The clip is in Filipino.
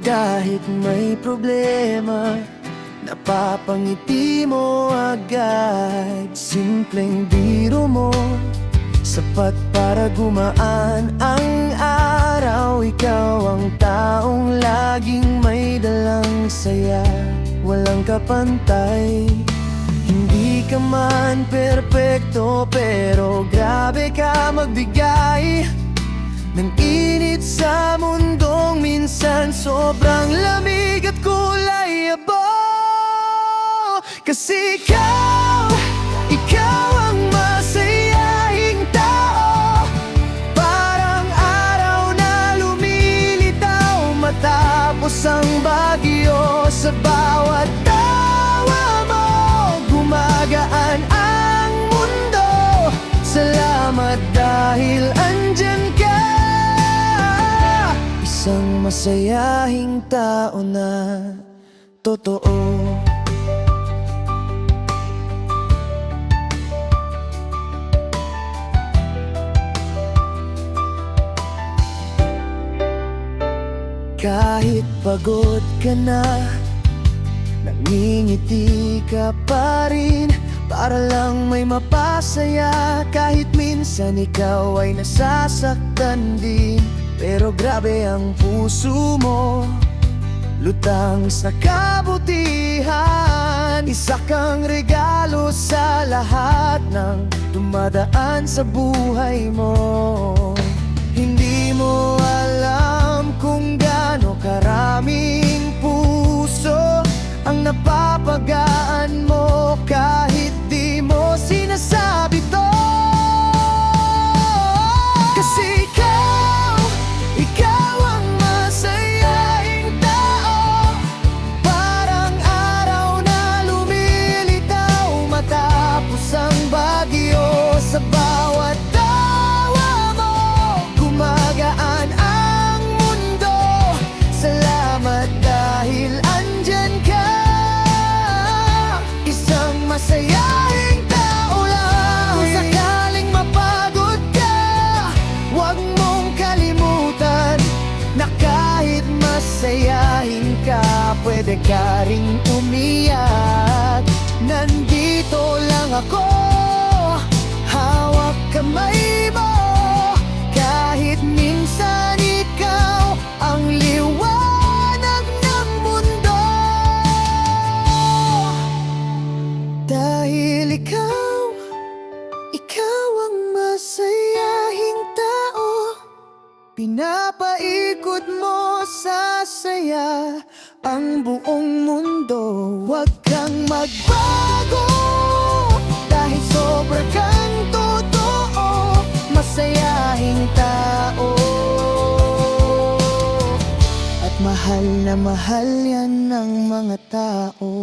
Kahit may problema, napapangiti mo agad. Simpleng biro mo, sapat para gumaan ang araw. Ikaw ang taong laging may dalang saya, walang kapantay. Hindi ka man perpekto, pero grabe ka magbigay ng init sa mundong minsan sobrang lamig at kulay abo. Kasi ikaw ang masayahing tao, parang araw na lumilitaw matapos ang bagyo. Sa bawat tawa mo, gumagaan ang mundo. Salamat dahil andyan ka, isang masayahing tao na totoo. Kahit pagod ka na, nangingiti ka pa rin, para lang may mapasaya. Kahit minsan ikaw ay nasasaktan din, pero grabe ang puso mo, lutang sa kabutihan. Isa kang regalo sa lahat ng dumadaan sa buhay mo. Hindi mo alam kung gaano karaming puso ang napapagaan mo, kahit di mo sinasabi to. Kasi ikaw ang masayahing tao, parang araw na lumilitaw matapos ang bagyo. Sa bawat tawa mo, gumagaan ang mundo. Salamat dahil andyan ka, isang masayahing tao lang. Kung sakaling mapagod ka, huwag mong kalimutan na kahit masayahin ka, pwede ka ring umiyak. Nandito lang ako, hawak kamay mo. Kahit minsan ikaw ang liwanag ng mundo. Dahil ikaw ang masayahing tao, pinapaikot mo sa saya ang buong mundo. Huwag kang magbago, dahil sobra kang totoo, masayahing tao. At mahal na mahal yan ng mga tao.